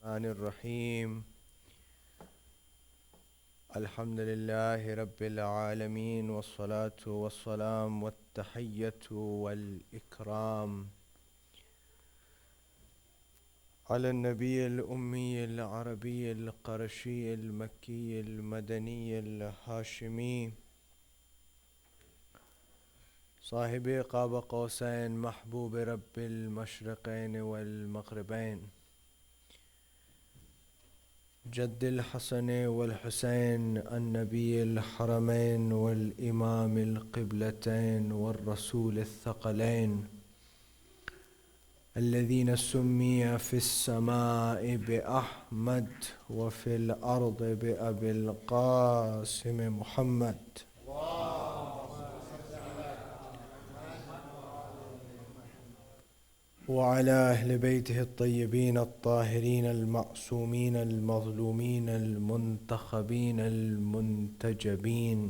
الرحمن الرحيم الحمد لله رب العالمين والصلاة والسلام والتحية والإكرام على النبي الأمي العربي القرشي المكي المدني الهاشمي صاحب قاب قوسين محبوب رب المشرقين والمغربين جد الحسن والحسين النبي الحرمين والإمام القبلتين والرسول الثقلين الذين سمي في السماء بأحمد وفي الأرض بأبي القاسم محمد وعلى أهل بيته الطيبين الطاهرين المعصومين المظلومين المنتخبين المنتجبين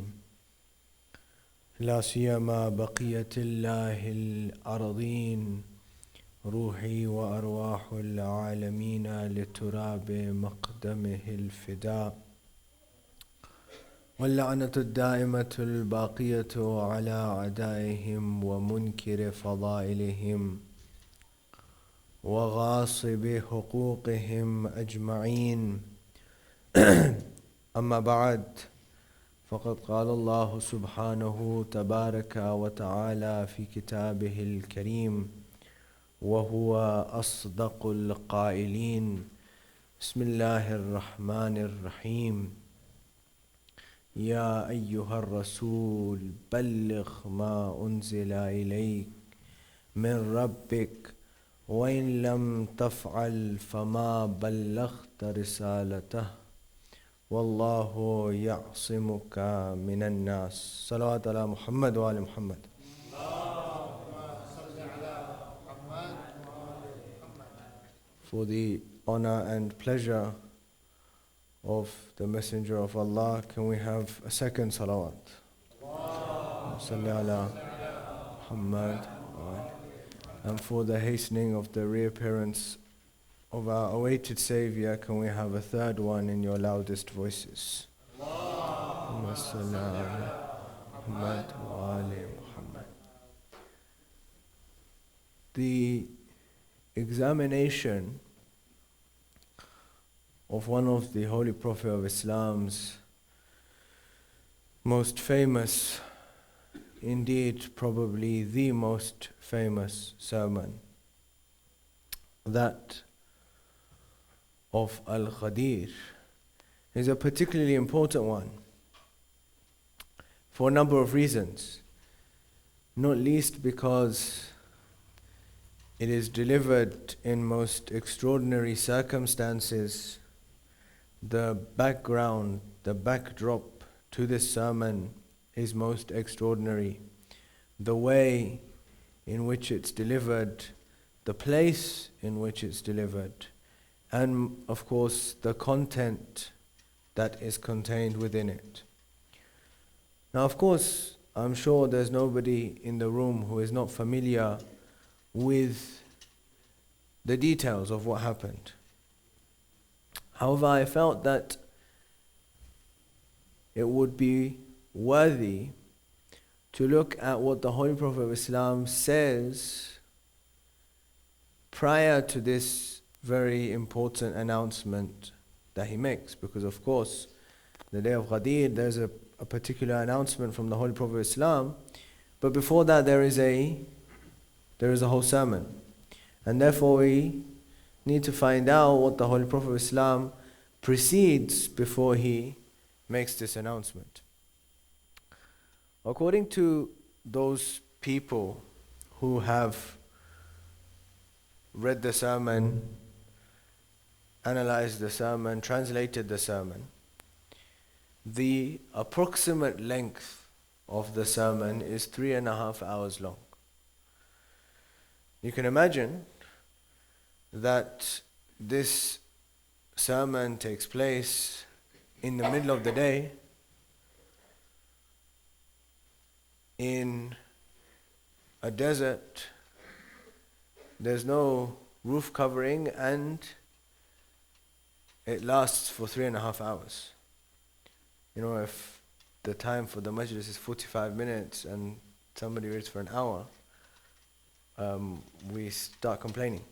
لا سيما بقية الله الأرضين روحي وأرواح العالمين لتراب مقدمه الفداء واللعنة الدائمة الباقية على أعدائهم ومنكر فضائلهم وغاصب حقوقهم أجمعين أما بعد فقد قال الله سبحانه تبارك وتعالى في كتابه الكريم وهو أصدق القائلين بسم الله الرحمن الرحيم يا أيها الرسول بلغ ما أنزل إليك من ربك وإن لم تفعل فما بلغت رسالته والله يعصمك من الناس صلوات على محمد وآل محمد. For the honor and pleasure of the Messenger of Allah, can we have a second salawat? Salli ala Muhammad. And for the hastening of the reappearance of our awaited Savior, can we have a third one in your loudest voices? The examination of one of the Holy Prophet of Islam's most famous, indeed probably the most famous sermon, that of Ghadeer, is a particularly important one for a number of reasons, not least because it is delivered in most extraordinary circumstances. The background, the backdrop to this sermon is most extraordinary. The way in which it's delivered, the place in which it's delivered, and of course the content that is contained within it. Now of course, I'm sure there's nobody in the room who is not familiar with the details of what happened. However, I felt that it would be worthy to look at what the Holy Prophet of Islam says prior to this very important announcement that he makes. Because of course, the day of Ghadeer, there's a particular announcement from the Holy Prophet of Islam, but before that there is a whole sermon. And therefore we need to find out what the Holy Prophet of Islam precedes before he makes this announcement. According to those people who have read the sermon, analyzed the sermon, translated the sermon, the approximate length of the sermon is 3.5 hours long. You can imagine that this sermon takes place in the middle of the day in a desert. There's no roof covering, and it lasts for 3.5 hours. If the time for the majlis is 45 minutes and somebody reads for an hour, we start complaining.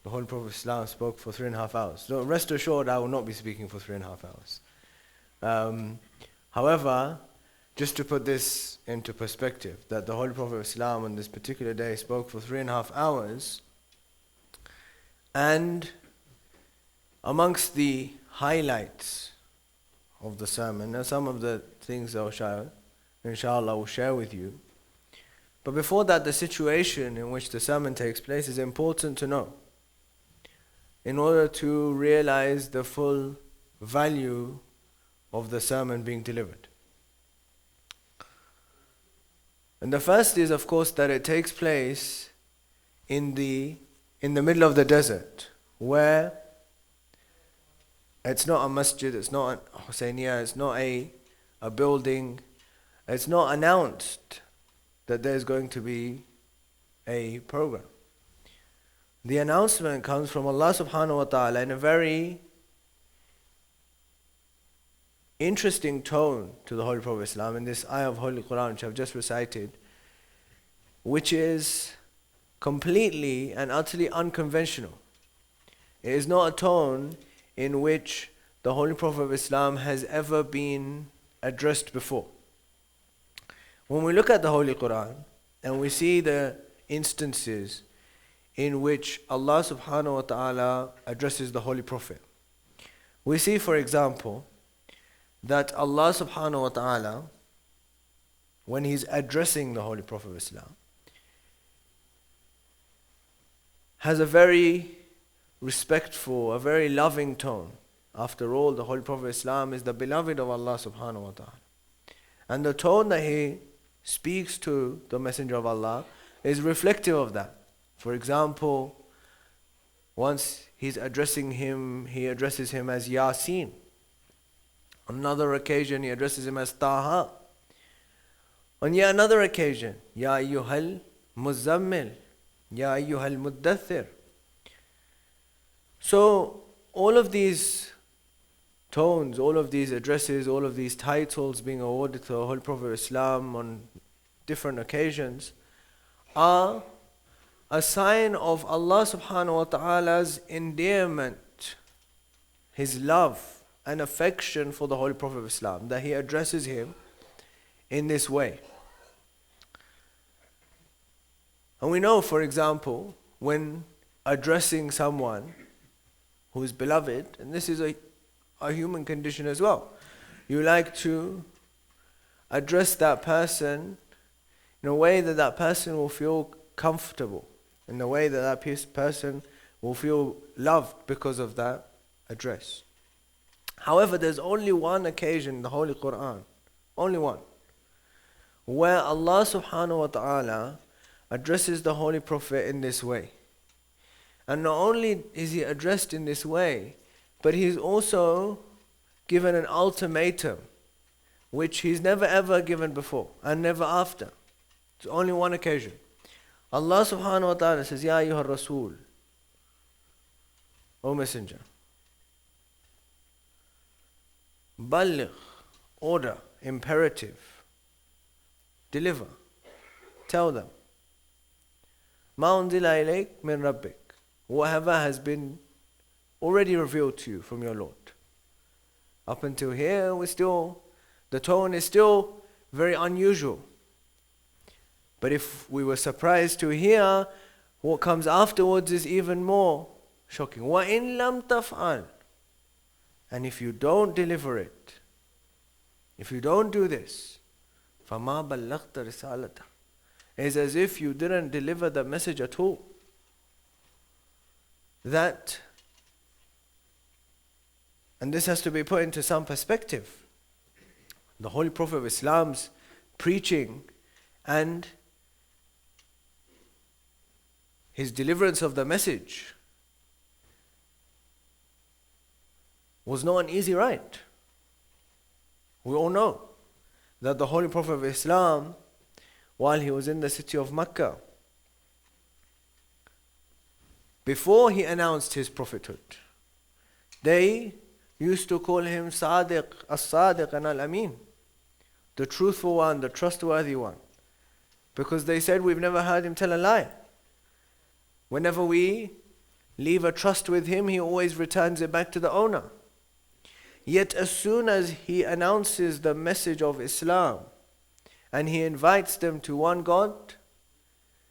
The Holy Prophet ﷺ spoke for 3.5 hours. So rest assured, I will not be speaking for 3.5 hours. However, just to put this into perspective, that the Holy Prophet ﷺ on this particular day spoke for 3.5 hours, and amongst the highlights of the sermon, and some of the things inshallah, will share with you. But before that, the situation in which the sermon takes place is important to know, in order to realize the full value of the sermon being delivered. And the first is, of course, that it takes place in the middle of the desert, where it's not a masjid, it's not a Husayniyah, it's not a building, it's not announced that there's going to be a program. The announcement comes from Allah subhanahu wa ta'ala in a very interesting tone to the Holy Prophet ﷺ in this ayah of Holy Quran which I've just recited, which is completely and utterly unconventional. It is not a tone in which the Holy Prophet ﷺ has ever been addressed before. When we look at the Holy Quran and we see the instances in which Allah subhanahu wa ta'ala addresses the Holy Prophet, we see, for example, that Allah subhanahu wa ta'ala, when He's addressing the Holy Prophet ﷺ, has a very respectful, a very loving tone. After all, the Holy Prophet ﷺ is the beloved of Allah subhanahu wa ta'ala. And the tone that he speaks to the Messenger of Allah is reflective of that. For example, once he's addressing him, he addresses him as Yasin. On another occasion, he addresses him as Taha. On yet another occasion, Ya ayyuhal muzammil, Ya ayyuhal muddathir. So, all of these tones, all of these addresses, all of these titles being awarded to the Holy Prophet Islam on different occasions are a sign of Allah subhanahu wa ta'ala's endearment, His love and affection for the Holy Prophet Islam, that He addresses him in this way. And we know, for example, when addressing someone who is beloved, and this is a human condition as well, you like to address that person in a way that that person will feel comfortable, in a way that that person will feel loved because of that address. However, there's only one occasion in the Holy Quran, only one, where Allah subhanahu wa ta'ala addresses the Holy Prophet in this way. And not only is he addressed in this way, but he's also given an ultimatum, which he's never ever given before, and never after. It's only one occasion. Allah subhanahu wa ta'ala says, Ya ayyuhar Rasul, O Messenger, Balligh, order, imperative, deliver, tell them, Ma unzila ilayk min rabbik, whatever has been already revealed to you from your Lord. Up until here, the tone is still very unusual. But if we were surprised to hear, what comes afterwards is even more shocking. وَإِن لَمْ تَفْعَلْ, and if you don't deliver it, if you don't do this, فَمَا بَلَّغْتَ رِسَالَتَهُ, it's as if you didn't deliver the message at all. That, and this has to be put into some perspective. The Holy Prophet of Islam's preaching and his deliverance of the message was not an easy ride. We all know that the Holy Prophet of Islam, while he was in the city of Mecca, before he announced his prophethood, they used to call him Sadiq, As-Sadiq and Al-Amin, the truthful one, the trustworthy one. Because they said we've never heard him tell a lie. Whenever we leave a trust with him, he always returns it back to the owner. Yet as soon as he announces the message of Islam and he invites them to one God,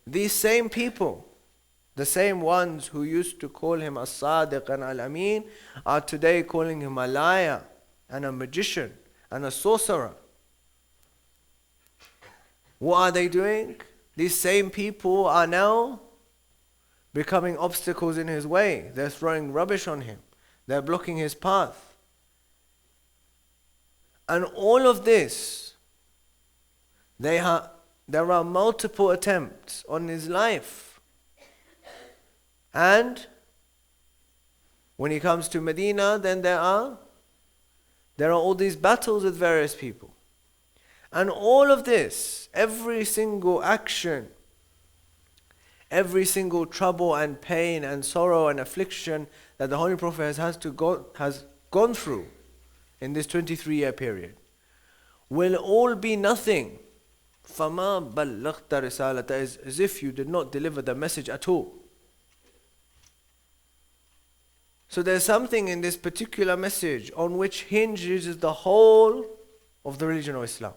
these same people, the same ones who used to call him As-Sadiq and Al-Amin, are today calling him a liar and a magician and a sorcerer. What are they doing? These same people are now becoming obstacles in his way. They're throwing rubbish on him. They're blocking his path. And all of this, there are multiple attempts on his life. And when he comes to Medina, then there are all these battles with various people. And all of this, every single action, every single trouble and pain and sorrow and affliction that the Holy Prophet has gone through in this 23-year period, will all be nothing. فَمَا بَلَّغْتَ رِسَالَةَ, as if you did not deliver the message at all. So there's something in this particular message on which hinges the whole of the religion of Islam.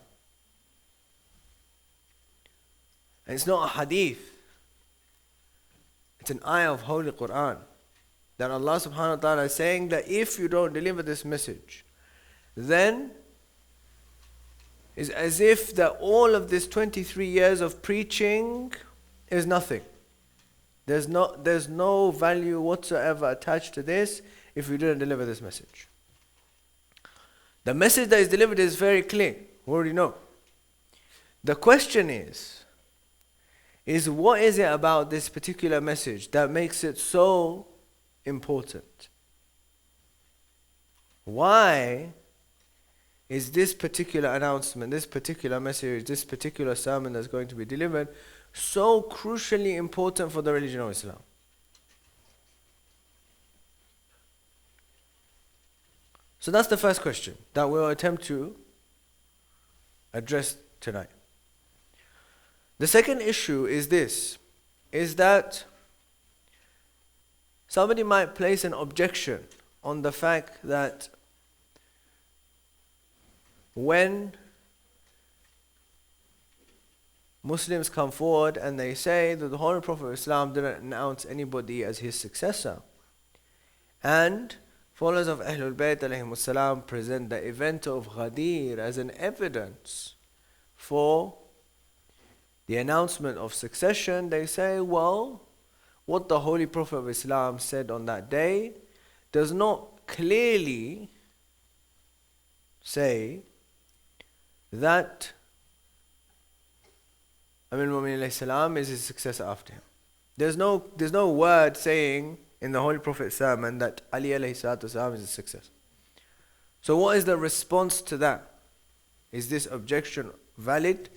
And it's not a hadith. It's an ayah of Holy Quran. That Allah subhanahu wa ta'ala is saying that if you don't deliver this message, then it's as if that all of this 23 years of preaching is nothing. There's no value whatsoever attached to this if you didn't deliver this message. The message that is delivered is very clear. We already know. The question is what is it about this particular message that makes it so important? Why is this particular announcement, this particular message, this particular sermon that's going to be delivered so crucially important for the religion of Islam? So that's the first question that we'll attempt to address tonight. The second issue is this, is that somebody might place an objection on the fact that when Muslims come forward and they say that the Holy Prophet of Islam didn't announce anybody as his successor, and followers of Ahlul Bayt alayhimus salam present the event of Ghadeer as an evidence for the announcement of succession, they say, well, what the Holy Prophet of Islam said on that day does not clearly say that Amir al-Mu'minin alayhi salam is his successor after him. There's no word saying in the Holy Prophet's sermon that Ali alayhi salatu salam is his successor. So what is the response to that? Is this objection valid?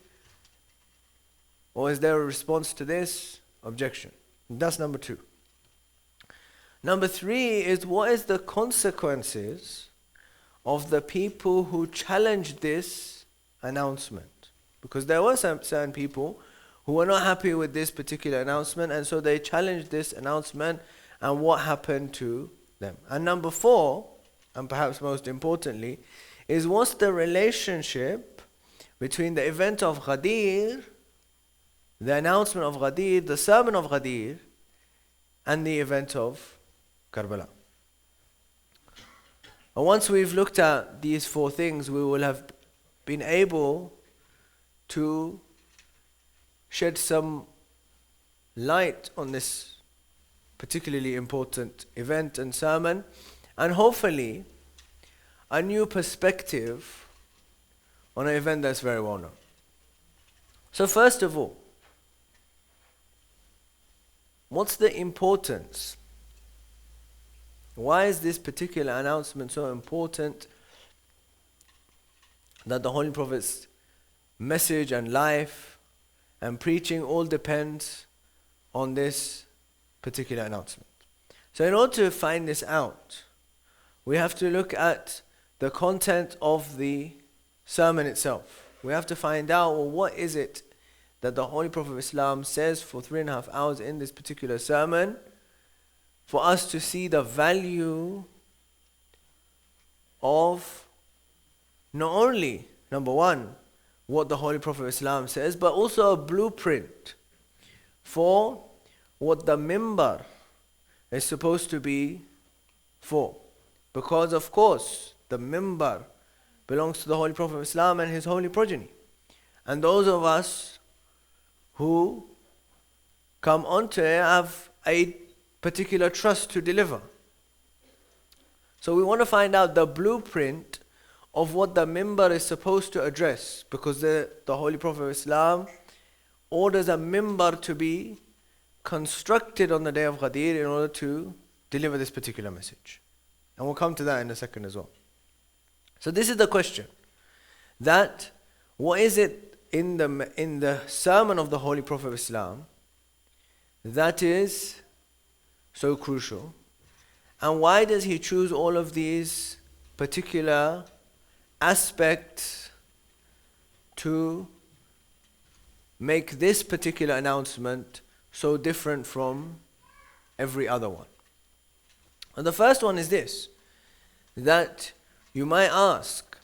Or is there a response to this objection? That's number 2. Number 3 is, what is the consequences of the people who challenged this announcement? Because there were some certain people who were not happy with this particular announcement, and so they challenged this announcement, and what happened to them. And number 4, and perhaps most importantly, is what's the relationship between the event of Ghadeer, the announcement of Ghadeer, the sermon of Ghadeer, and the event of Karbala. And once we've looked at these 4 things, we will have been able to shed some light on this particularly important event and sermon, and hopefully a new perspective on an event that's very well known. So first of all, what's the importance? Why is this particular announcement so important that the Holy Prophet's message and life and preaching all depends on this particular announcement? So in order to find this out, we have to look at the content of the sermon itself. We have to find out, well, what is it that the Holy Prophet of Islam says for 3.5 hours in this particular sermon, for us to see the value of not only, number one, what the Holy Prophet of Islam says, but also a blueprint for what the mimbar is supposed to be for. Because of course, the mimbar belongs to the Holy Prophet of Islam and his holy progeny. And those of us who come onto it have a particular trust to deliver. So we want to find out the blueprint of what the mimbar is supposed to address, because the Holy Prophet of Islam orders a mimbar to be constructed on the day of Ghadeer in order to deliver this particular message. And we'll come to that in a second as well. So this is the question, that what is it in the sermon of the Holy Prophet of Islam that is so crucial, and why does he choose all of these particular aspects to make this particular announcement so different from every other one? And the first one is this, that you might ask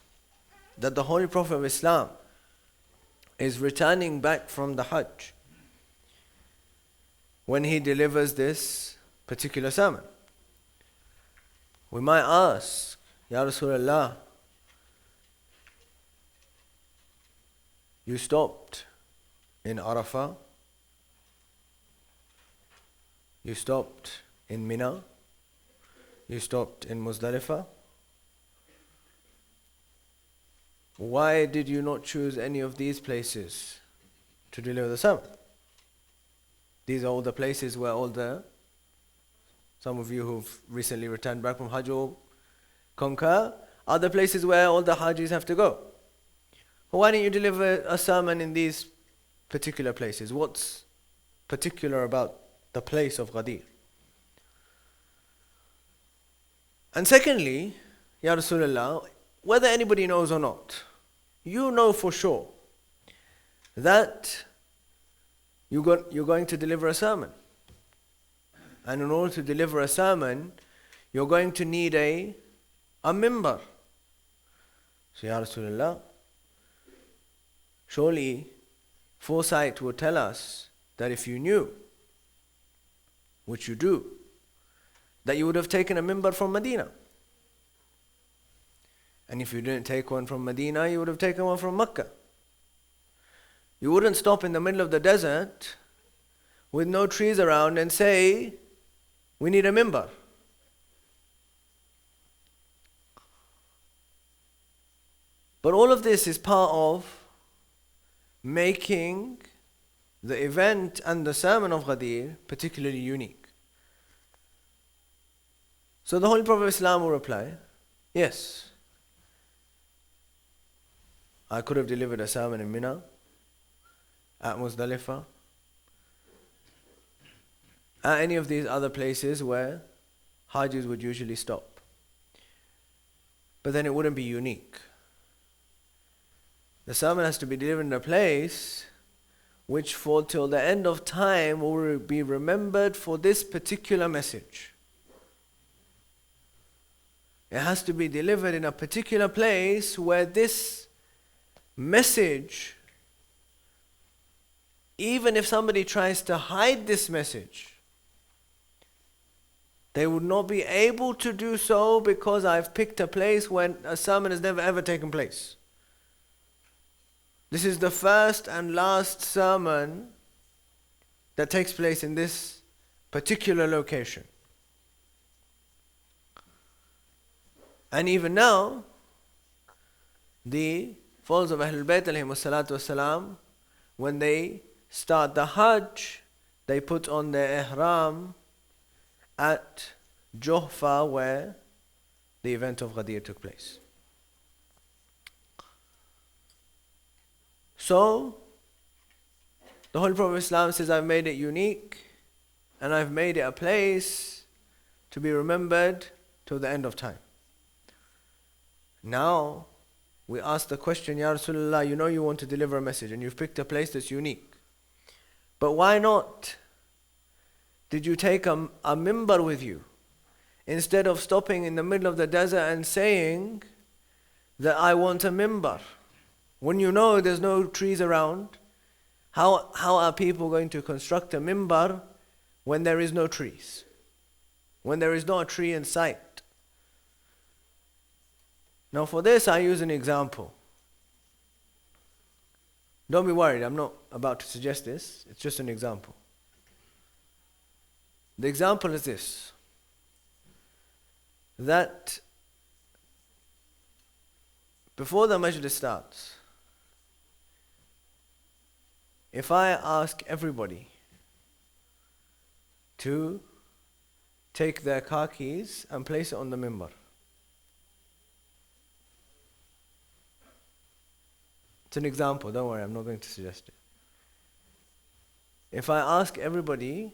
that the Holy Prophet of Islam is returning back from the Hajj when he delivers this particular sermon. We might ask, Ya Rasulullah, you stopped in Arafah, you stopped in Mina, you stopped in Muzdalifah. Why did you not choose any of these places to deliver the sermon? These are all the places where some of you who've recently returned back from Hajj will concur, are the places where all the Hajjis have to go. Why didn't you deliver a sermon in these particular places? What's particular about the place of Ghadeer? And secondly, Ya Rasulullah, whether anybody knows or not, you know for sure that you're going to deliver a sermon. And in order to deliver a sermon, you're going to need a mimbar. So Ya Rasulullah, surely foresight would tell us that if you knew, which you do, that you would have taken a mimbar from Medina. And if you didn't take one from Medina, you would have taken one from Mecca. You wouldn't stop in the middle of the desert with no trees around and say, we need a mimbar. But all of this is part of making the event and the sermon of Ghadeer particularly unique. So the Holy Prophet of Islam will reply, yes, I could have delivered a sermon in Mina, at Muzdalifah, at any of these other places where Hajjis would usually stop. But then it wouldn't be unique. The sermon has to be delivered in a place which for till the end of time will be remembered for this particular message. It has to be delivered in a particular place where this message, even if somebody tries to hide this message, they would not be able to do so, because I've picked a place when a sermon has never ever taken place. This is the first and last sermon that takes place in this particular location. And even now, the followers of Ahlul Bayt alayhimu salatu wasalam, when they start the Hajj, they put on their ihram at Juhfa, where the event of Ghadeer took place. So, the Holy Prophet of Islam says, I've made it unique, and I've made it a place to be remembered till the end of time. Now, we ask the question, Ya Rasulullah, you know you want to deliver a message and you've picked a place that's unique. But why not did you take a mimbar with you instead of stopping in the middle of the desert and saying that I want a mimbar? When you know there's no trees around, how are people going to construct a mimbar when there is no trees? When there is not a tree in sight? Now for this I use an example. Don't be worried, I'm not about to suggest this, it's just an example. The example is this, that before the majlis starts, if I ask everybody to take their car keys and place it on the mimbar, it's an example, don't worry, I'm not going to suggest it. If I ask everybody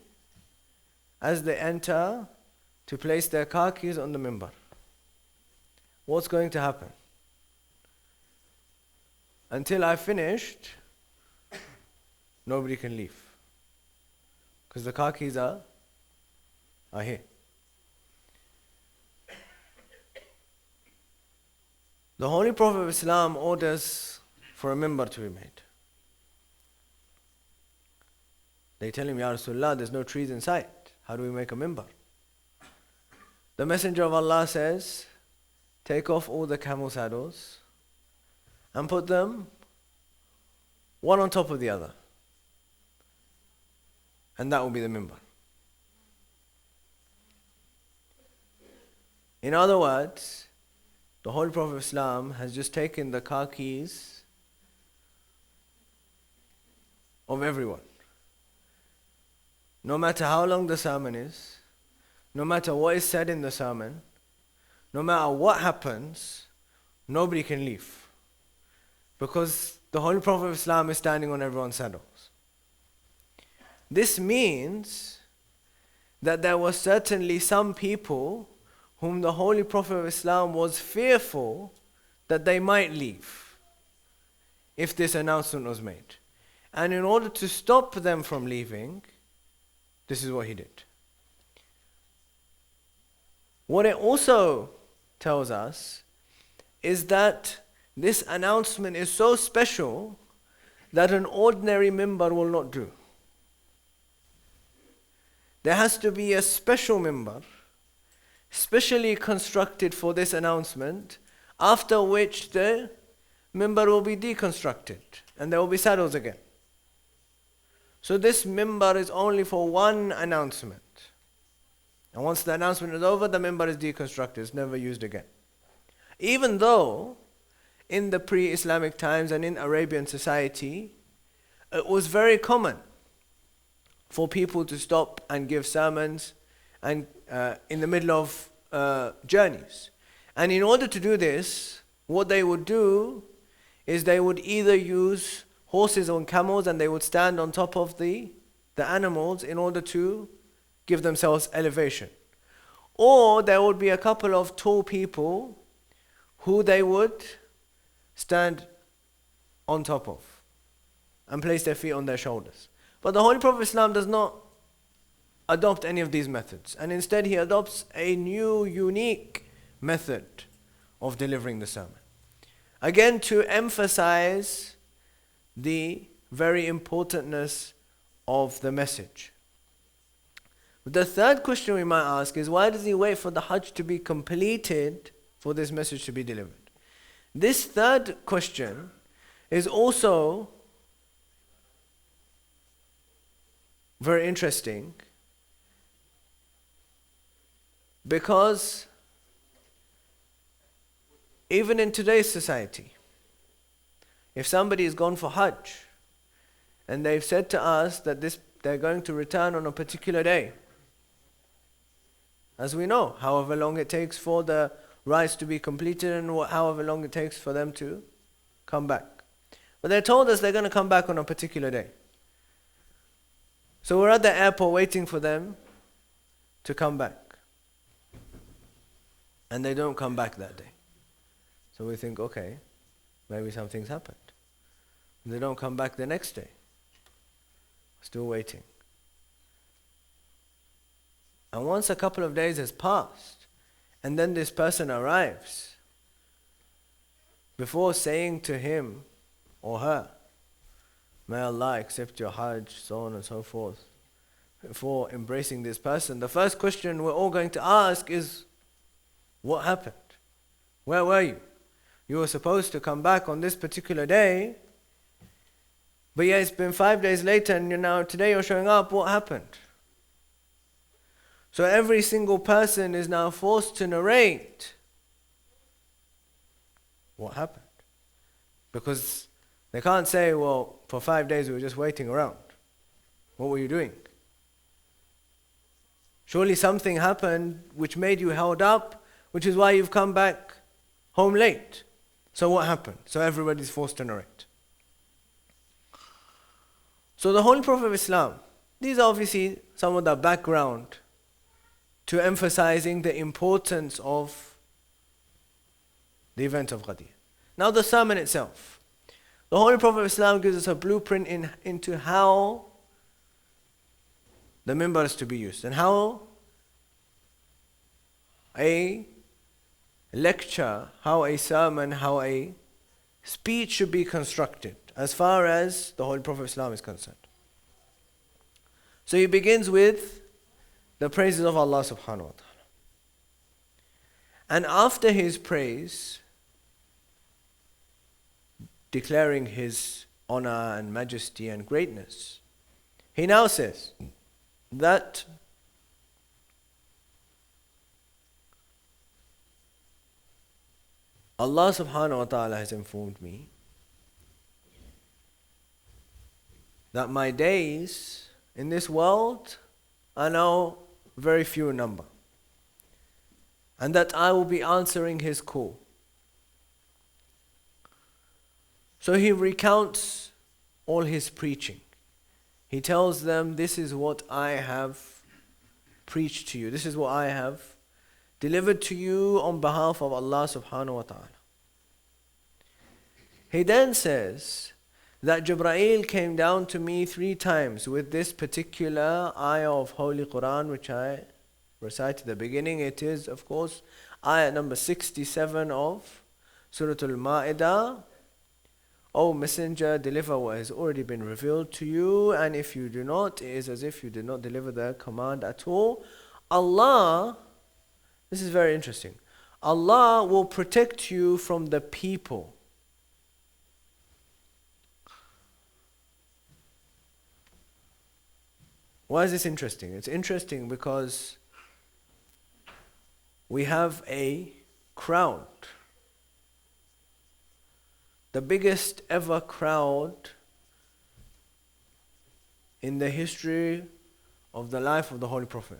as they enter to place their car keys on the mimbar, what's going to happen? Until I finished, nobody can leave. Because the car keys are here. The Holy Prophet of Islam orders for a mimbar to be made. They tell him, Ya Rasulullah, there's no trees in sight. How do we make a mimbar? The Messenger of Allah says, take off all the camel saddles and put them one on top of the other. And that will be the mimbar. In other words, the Holy Prophet of Islam has just taken the car keys of everyone. No matter how long the sermon is, no matter what is said in the sermon, no matter what happens, nobody can leave. Because the Holy Prophet of Islam is standing on everyone's saddles. This means that there were certainly some people whom the Holy Prophet of Islam was fearful that they might leave if this announcement was made. And in order to stop them from leaving, this is what he did. What it also tells us is that this announcement is so special that an ordinary mimbar will not do. There has to be a special mimbar, specially constructed for this announcement, after which the mimbar will be deconstructed and there will be saddles again. So this mimbar is only for one announcement. And once the announcement is over, the mimbar is deconstructed, it's never used again. Even though in the pre-Islamic times and in Arabian society, it was very common for people to stop and give sermons and in the middle of journeys. And in order to do this, what they would do is they would either use horses or camels and they would stand on top of the animals in order to give themselves elevation. Or there would be a couple of tall people who they would stand on top of and place their feet on their shoulders. But the Holy Prophet of Islam does not adopt any of these methods, and instead he adopts a new, unique method of delivering the sermon. Again, to emphasize the very importantness of the message. The third question we might ask is, why does he wait for the Hajj to be completed for this message to be delivered? This third question is also very interesting, because even in today's society, if somebody has gone for Hajj and they've said to us that they're going to return on a particular day, as we know, however long it takes for the rites to be completed and however long it takes for them to come back. But they told us they're going to come back on a particular day. So we're at the airport waiting for them to come back. And they don't come back that day. So we think, okay, maybe something's happened. They don't come back the next day. Still waiting. And once a couple of days has passed, and then this person arrives, before saying to him or her, may Allah accept your Hajj, so on and so forth, before embracing this person, the first question we're all going to ask is, what happened? Where were you? You were supposed to come back on this particular day, but yeah, it's been 5 days later and today you're showing up. What happened? So every single person is now forced to narrate what happened. Because they can't say, well, for 5 days we were just waiting around. What were you doing? Surely something happened which made you held up, which is why you've come back home late. So what happened? So everybody's forced to narrate. So the Holy Prophet of Islam, these are obviously some of the background to emphasizing the importance of the event of Ghadeer. Now the sermon itself. The Holy Prophet of Islam gives us a blueprint into how the minbar is to be used and how a lecture, how a sermon, how a speech should be constructed as far as the Holy Prophet of Islam is concerned. So he begins with the praises of Allah subhanahu wa ta'ala. And after his praise, declaring his honor and majesty and greatness, he now says that Allah subhanahu wa ta'ala has informed me that my days in this world are now very few in number, and that I will be answering his call. So he recounts all his preaching. He tells them, this is what I have preached to you. This is what I have delivered to you on behalf of Allah subhanahu wa ta'ala. He then says that Jibreel came down to me 3 times with this particular ayah of Holy Quran, which I recited at the beginning. It is, of course, ayah number 67 of Surah Al-Ma'idah. O Messenger, deliver what has already been revealed to you, and if you do not, it is as if you did not deliver the command at all. Allah, this is very interesting, Allah will protect you from the people. Why is this interesting? It's interesting because we have a crowd, the biggest ever crowd in the history of the life of the Holy Prophet.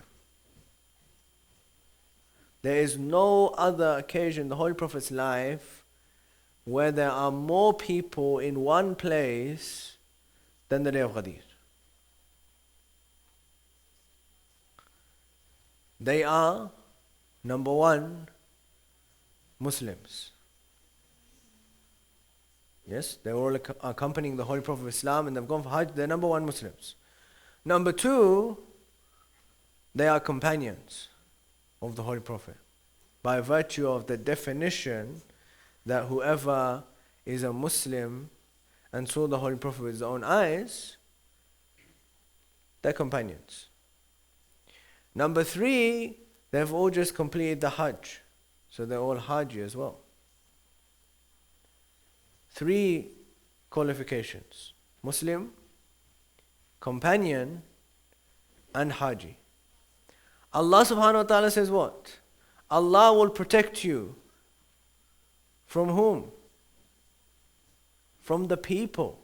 There is no other occasion in the Holy Prophet's life where there are more people in one place than the day of Ghadeer. They are, number one, Muslims. Yes, they're all accompanying the Holy Prophet of Islam and they've gone for Hajj. They're number one, Muslims. Number two, they are companions of the Holy Prophet, by virtue of the definition that whoever is a Muslim and saw the Holy Prophet with his own eyes, they're companions. Number three, they've all just completed the Hajj, so they're all Haji as well. 3 qualifications: Muslim, companion, and Haji. Allah subhanahu wa ta'ala says what? Allah will protect you. From whom? From the people.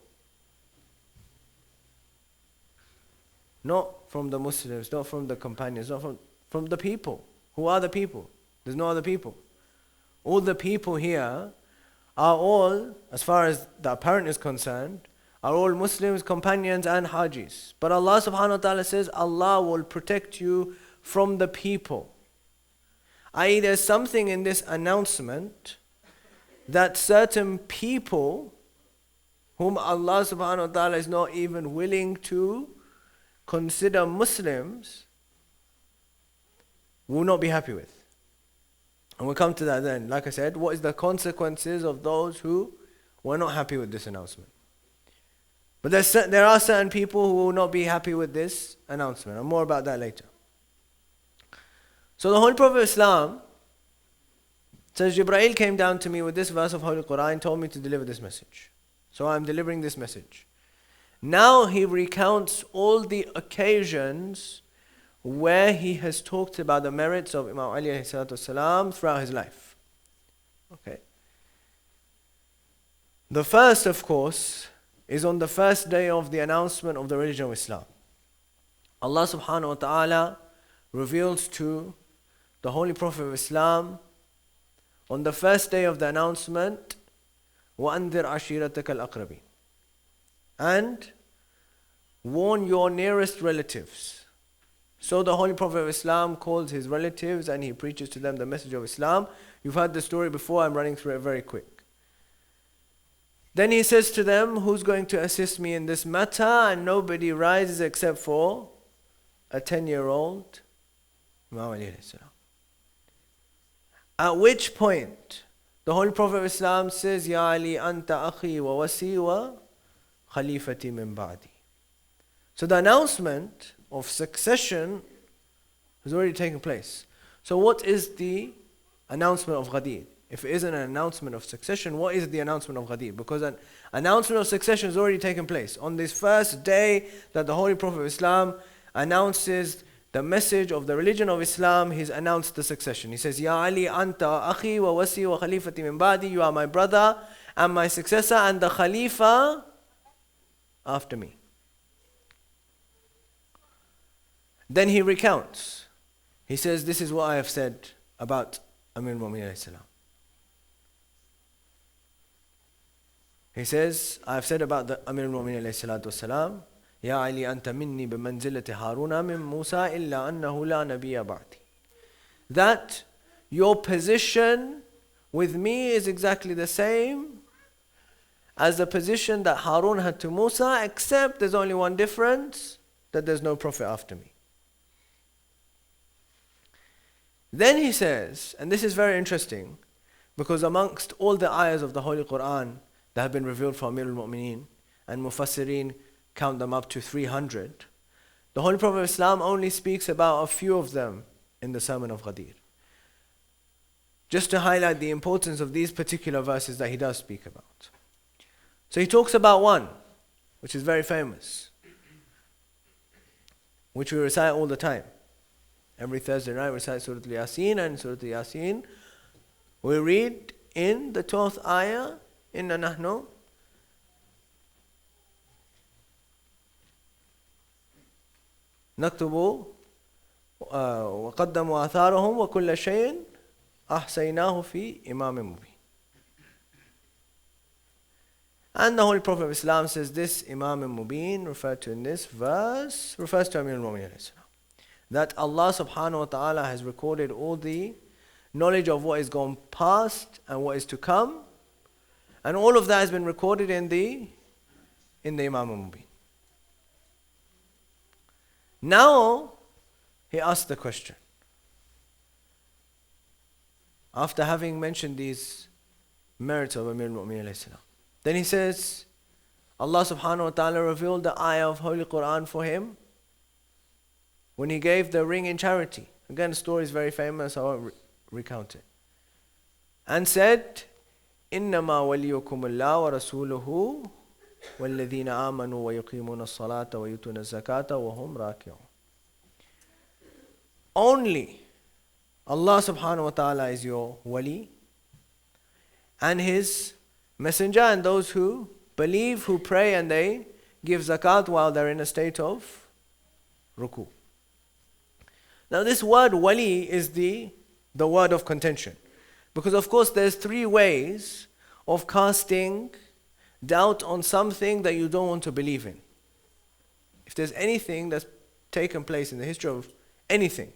Not from the Muslims, not from the companions, not from the people. Who are the people? There's no other people. All the people here are all, as far as the apparent is concerned, are all Muslims, companions and Hajis. But Allah subhanahu wa ta'ala says, Allah will protect you from the people. I.e., there's something in this announcement that certain people whom Allah subhanahu wa ta'ala is not even willing to consider Muslims will not be happy with. And we'll come to that then. Like I said, what is the consequences of those who were not happy with this announcement? But there are certain people who will not be happy with this announcement. And more about that later. So the Holy Prophet of Islam says, Jibreel came down to me with this verse of Holy Quran and told me to deliver this message. So I'm delivering this message. Now he recounts all the occasions where he has talked about the merits of Imam Ali ﷺ throughout his life. Okay. The first, of course, is on the first day of the announcement of the religion of Islam. Allah subhanahu wa ta'ala reveals to the Holy Prophet of Islam on the first day of the announcement, وَأَنذِرْ عَشِيرَتَكَ الْأَقْرَبِينَ, and warn your nearest relatives. So the Holy Prophet of Islam calls his relatives and he preaches to them the message of Islam. You've heard the story before, I'm running through it very quick. Then he says to them, who's going to assist me in this matter? And nobody rises except for a 10-year-old Imam Ali alayhi salam. At which point, the Holy Prophet of Islam says, Ya Ali, anta akhi wa wasi wa khalifati min ba'di. So the announcement of succession has already taken place. So what is the announcement of Ghadeer? If it isn't an announcement of succession, what is the announcement of Ghadeer? Because an announcement of succession has already taken place. On this first day that the Holy Prophet of Islam announces the message of the religion of Islam, he's announced the succession. He says, Ya Ali, anta akhi wa wasi wa khalifati min ba'di. You are my brother and my successor and the Khalifa after me. Then he recounts. He says, this is what I have said about Amir al-Mu'minin alayhi salam. He says, I have said about the Amir al-Mu'minin alayhi salatu wasalam, Ya Ali anta minni bimanzilati Haruna min Musa illa annahu la nabiyya ba'di. That your position with me is exactly the same as the position that Harun had to Musa, except there's only one difference, that there's no prophet after me. Then he says, and this is very interesting, because amongst all the ayahs of the Holy Quran that have been revealed for Amir al-Mu'mineen, and Mufassirin count them up to 300, the Holy Prophet of Islam only speaks about a few of them in the Sermon of Ghadeer. Just to highlight the importance of these particular verses that he does speak about. So he talks about one, which is very famous, which we recite all the time. Every Thursday night we recite Surah Al-Yasin, and Surah Al-Yasin we read in the 12th ayah, Inna nahnu naktubu wa qaddamu atharahum wa kulla shayin ahsaynahu fi imamin mubin. And the Holy Prophet of Islam says this Imam Mubin, referred to in this verse, refers to Amir al-Mu'minin, that Allah subhanahu wa ta'ala has recorded all the knowledge of what is gone past and what is to come, and all of that has been recorded in the Imam Mubin. Now he asks the question, after having mentioned these merits of Amir al-Mu'minin, then he says, Allah subhanahu wa ta'ala revealed the ayah of Holy Quran for him when he gave the ring in charity. Again, the story is very famous, I won't recount it. And said, إِنَّمَا وَلِيُّكُمُ اللَّهُ وَرَسُولُهُ وَالَّذِينَ آمَنُوا وَيُقِيمُونَ الصَّلَاةَ وَيُؤْتُونَ الزَّكَاةَ وَهُمْ رَاكِعُونَ. Only Allah subhanahu wa ta'ala is your wali, and His messenger, and those who believe, who pray, and they give zakat while they're in a state of ruku. Now this word wali is the word of contention. Because of course there's three ways of casting doubt on something that you don't want to believe in. If there's anything that's taken place in the history of anything,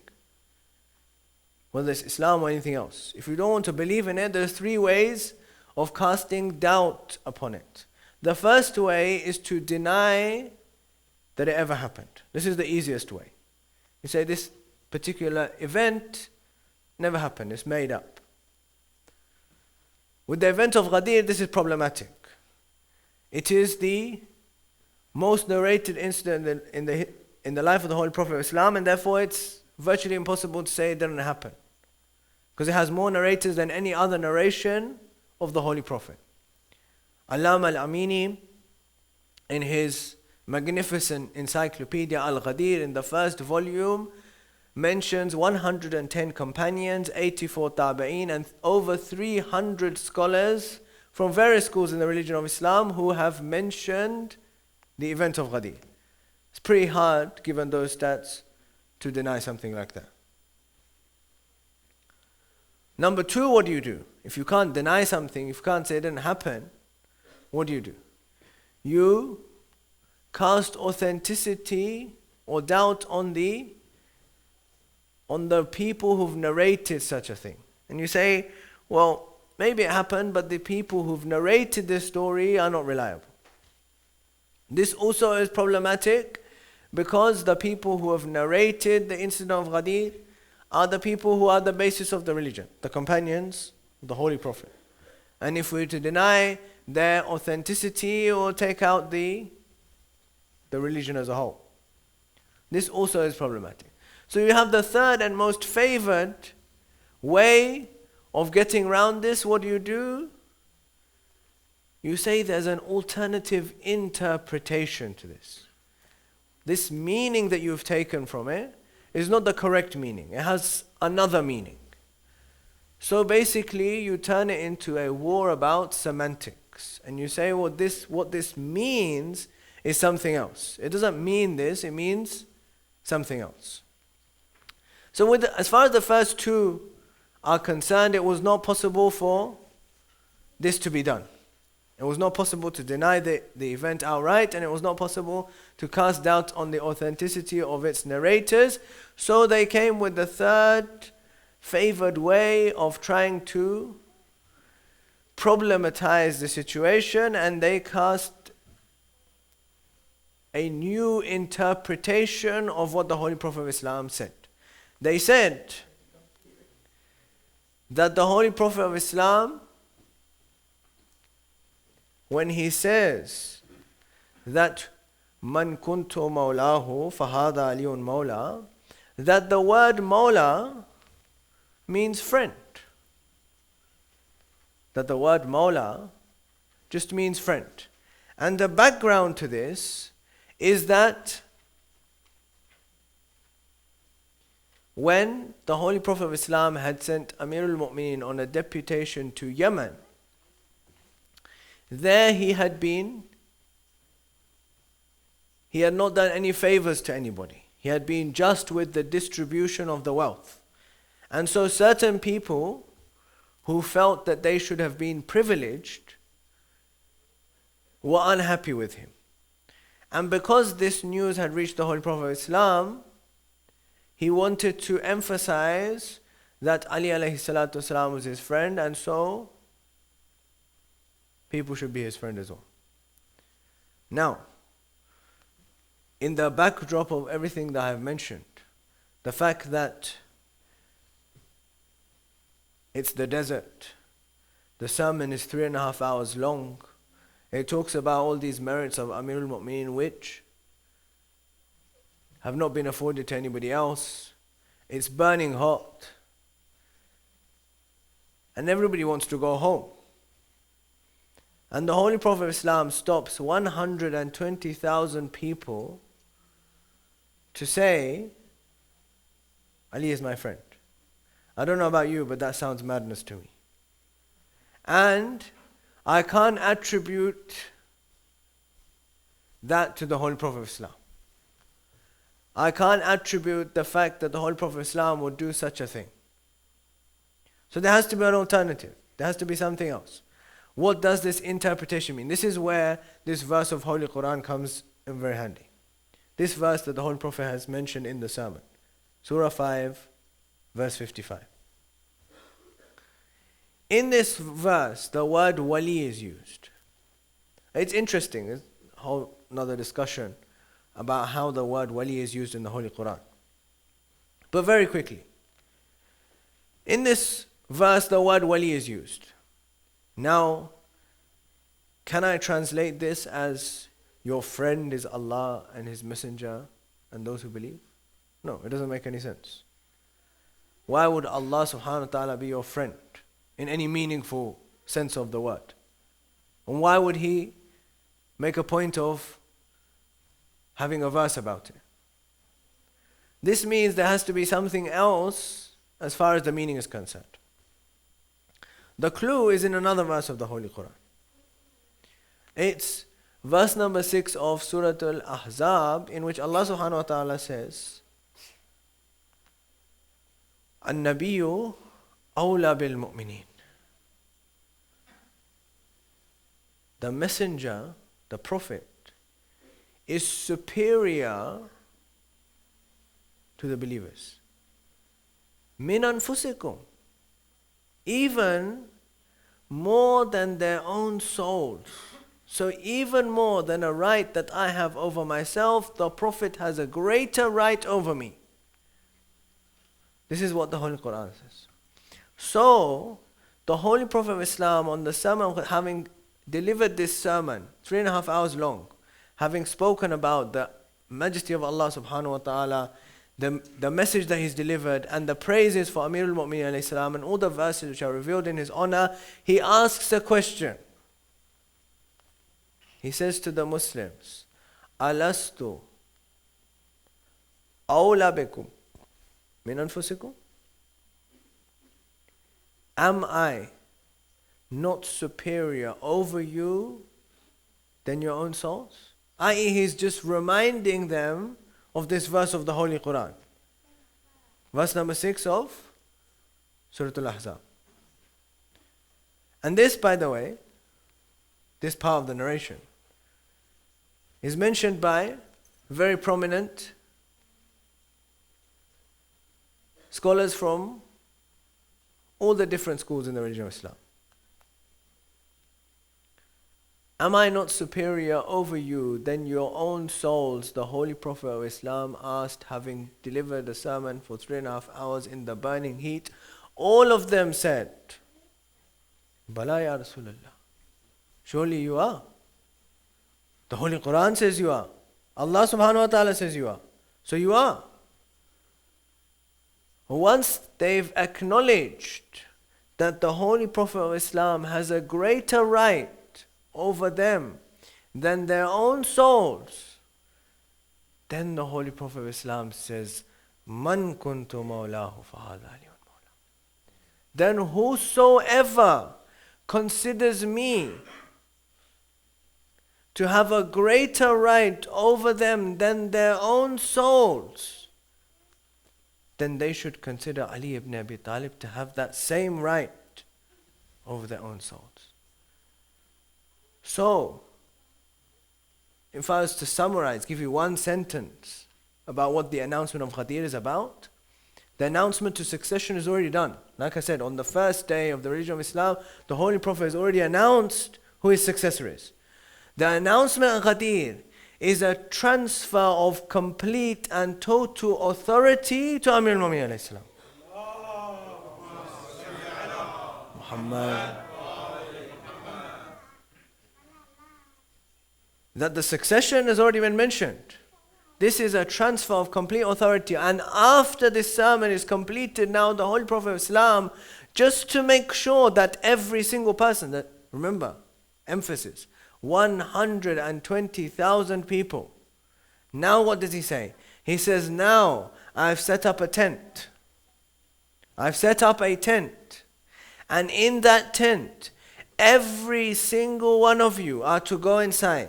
whether it's Islam or anything else, if you don't want to believe in it, there's three ways of casting doubt upon it. The first way is to deny that it ever happened. This is the easiest way. You say this particular event never happened, it's made up. With the event of Ghadeer, this is problematic. It is the most narrated incident in the life of the Holy Prophet of Islam, and therefore it's virtually impossible to say it didn't happen, because it has more narrators than any other narration of the Holy Prophet. Allama al-Amini, in his magnificent encyclopedia Al-Ghadeer, in the first volume, mentions 110 companions, 84 tabi'een, and over 300 scholars from various schools in the religion of Islam who have mentioned the event of Ghadeer. It's pretty hard, given those stats, to deny something like that. Number two, what do? If you can't deny something, if you can't say it didn't happen, what do? You cast authenticity or doubt on the people who've narrated such a thing. And you say, well, maybe it happened, but the people who've narrated this story are not reliable. This also is problematic, because the people who have narrated the incident of Ghadeer are the people who are the basis of the religion, the companions of the Holy Prophet. And if we were to deny their authenticity or take out the religion as a whole, this also is problematic. So you have the third and most favored way of getting around this. What do? You say there's an alternative interpretation to this. This meaning that you've taken from it is not the correct meaning. It has another meaning. So basically you turn it into a war about semantics. And you say, well, what this means is something else. It doesn't mean this, it means something else. So as far as the first two are concerned, it was not possible for this to be done. It was not possible to deny the event outright, and it was not possible to cast doubt on the authenticity of its narrators. So they came with the third favored way of trying to problematize the situation, and they cast a new interpretation of what the Holy Prophet of Islam said. They said that the Holy Prophet of Islam, when he says that man kuntu mawlahu fahada aliyun mawla, that the word mawla means friend. That the word mawla just means friend. And the background to this is that when the Holy Prophet of Islam had sent Amir al-Mu'mineen on a deputation to Yemen, there he had not done any favors to anybody. He had been just with the distribution of the wealth. And so certain people who felt that they should have been privileged were unhappy with him. And because this news had reached the Holy Prophet of Islam, he wanted to emphasize that Ali alayhi salatu wasalam was his friend, and so people should be his friend as well. Now, in the backdrop of everything that I have mentioned, the fact that it's the desert, the sermon is 3.5 hours long, it talks about all these merits of Amir al-Mu'mineen which have not been afforded to anybody else. It's burning hot, and everybody wants to go home. And the Holy Prophet of Islam stops 120,000 people to say, Ali is my friend. I don't know about you, but that sounds madness to me. And I can't attribute that to the Holy Prophet of Islam. I can't attribute the fact that the Holy Prophet of Islam would do such a thing. So there has to be an alternative. There has to be something else. What does this interpretation mean? This is where this verse of Holy Quran comes in very handy. This verse that the Holy Prophet has mentioned in the sermon. Surah 5, verse 55. In this verse, the word wali is used. It's interesting, it's a whole another discussion about how the word wali is used in the Holy Quran. But very quickly, in this verse, the word wali is used. Now, can I translate this as your friend is Allah and His Messenger and those who believe? No, it doesn't make any sense. Why would Allah subhanahu wa ta'ala be your friend in any meaningful sense of the word? And why would He make a point of having a verse about it? This means there has to be something else as far as the meaning is concerned. The clue is in another verse of the Holy Quran. It's verse number 6 of Surah Al-Ahzab, in which Allah subhanahu wa ta'ala says, An-Nabiyyu awla bil mu'mineen. The messenger, the prophet, is superior to the believers. Min anfusikum. Even more than their own souls. So even more than a right that I have over myself, the Prophet has a greater right over me. This is what the Holy Quran says. So, the Holy Prophet of Islam, on the sermon, having delivered this sermon, 3.5 hours long, having spoken about the majesty of Allah subhanahu wa ta'ala, the message that he's delivered, and the praises for Amirul Mu'mineen alayhi salam, and all the verses which are revealed in his honor, he asks a question. He says to the Muslims, Alastu awla bikum min anfusikum? Am I not superior over you than your own souls? I.e., he's just reminding them of this verse of the Holy Quran. Verse number 6 of Surah Al-Ahzab. And this, by the way, this part of the narration is mentioned by very prominent scholars from all the different schools in the religion of Islam. Am I not superior over you than your own souls? The Holy Prophet of Islam asked, having delivered a sermon for 3.5 hours in the burning heat. All of them said, Bala ya Rasulullah. Surely you are. The Holy Quran says you are. Allah subhanahu wa ta'ala says you are. So you are. Once they've acknowledged that the Holy Prophet of Islam has a greater right over them than their own souls, then the Holy Prophet of Islam says, Man kuntu mawlahu fahadha aliyun mawla. Then whosoever considers me to have a greater right over them than their own souls, then they should consider Ali ibn Abi Talib to have that same right over their own souls. So, if I was to summarize, give you one sentence about what the announcement of Ghadeer is about, the announcement to succession is already done. Like I said, on the first day of the religion of Islam, the Holy Prophet has already announced who his successor is. The announcement of Ghadeer is a transfer of complete and total authority to Amir al-Mu'mineen alayhi salam. Muhammad. That the succession has already been mentioned. This is a transfer of complete authority. And after this sermon is completed, now the Holy Prophet of Islam, just to make sure that every single person, that remember, emphasis, 120,000 people. Now what does he say? He says, now I've set up a tent. I've set up a tent. And in that tent, every single one of you are to go inside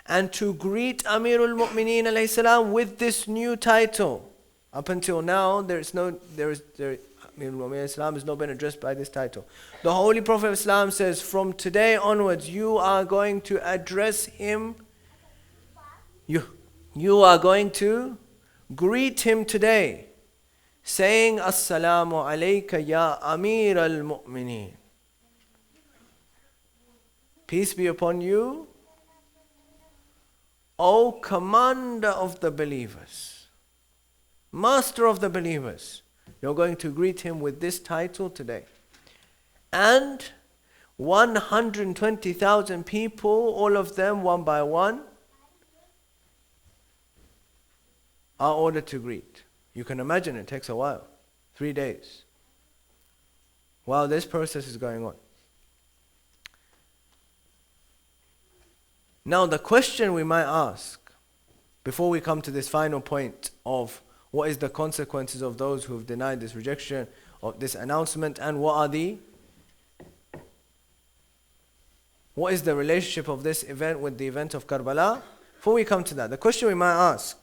and to greet Amirul Mu'mineen alayhi salam with this new title. Up until now, Amirul Mu'mineen alayhi salam has not been addressed by this title. The Holy Prophet of Islam says, from today onwards, you are going to address him. You are going to greet him today, saying, Assalamu alayka ya Amir al-Mu'mineen. Peace be upon you, O Commander of the believers, Master of the believers. You're going to greet him with this title today. And 120,000 people, all of them one by one, are ordered to greet. You can imagine it takes a while, 3 days, while this process is going on. Now the question we might ask, before we come to this final point of what is the consequences of those who have denied this rejection of this announcement, and what is the relationship of this event with the event of Karbala? Before we come to that, the question we might ask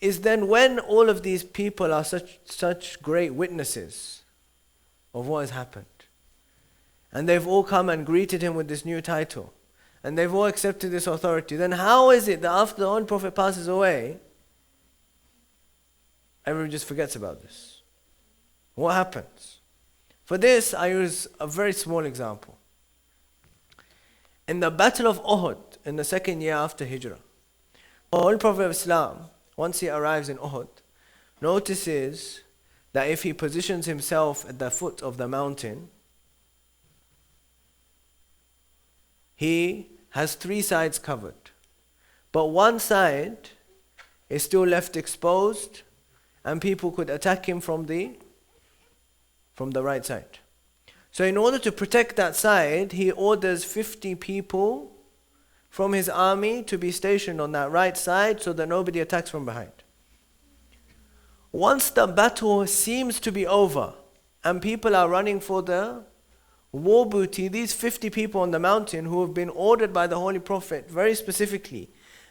is then, when all of these people are such great witnesses of what has happened, and they've all come and greeted him with this new title, and they've all accepted this authority, then how is it that after the Holy Prophet passes away, everyone just forgets about this? What happens? For this, I use a very small example. In the Battle of Uhud, in the second year after Hijrah, the Holy Prophet of Islam, once he arrives in Uhud, notices that if he positions himself at the foot of the mountain, he has 3 sides covered. But one side is still left exposed, and people could attack him from the right side. So in order to protect that side, he orders 50 people from his army to be stationed on that right side so that nobody attacks from behind. Once the battle seems to be over and people are running for the war booty, these 50 people on the mountain who have been ordered by the Holy Prophet very specifically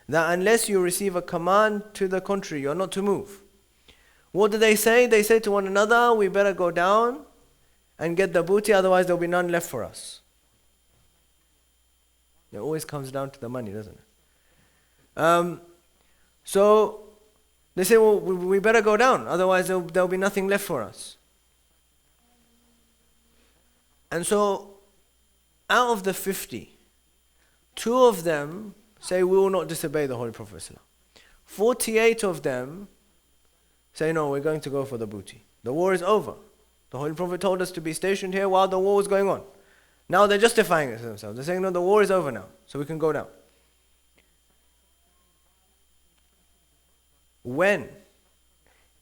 that unless you receive a command to the contrary, you're not to move. What do they say? They say to one another, we better go down and get the booty, otherwise there will be none left for us. It always comes down to the money, doesn't it? So they say, well, we better go down, otherwise there will be nothing left for us. And so, out of the 50, 2 of them say, we will not disobey the Holy Prophet. 48 of them say, no, we're going to go for the booty. The war is over. The Holy Prophet told us to be stationed here while the war was going on. Now they're justifying it to themselves. They're saying, no, the war is over now, so we can go down. When,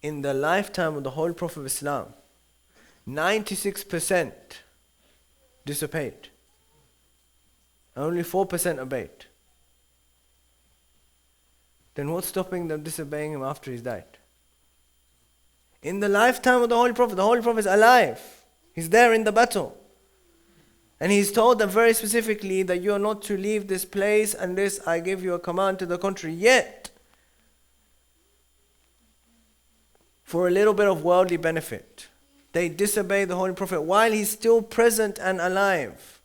in the lifetime of the Holy Prophet of Islam, 96% disobeyed, only 4% obeyed, then what's stopping them disobeying him after he's died? In the lifetime of the Holy Prophet is alive. He's there in the battle. And he's told them very specifically that you are not to leave this place unless I give you a command to the contrary. Yet, for a little bit of worldly benefit, they disobey the Holy Prophet while he's still present and alive.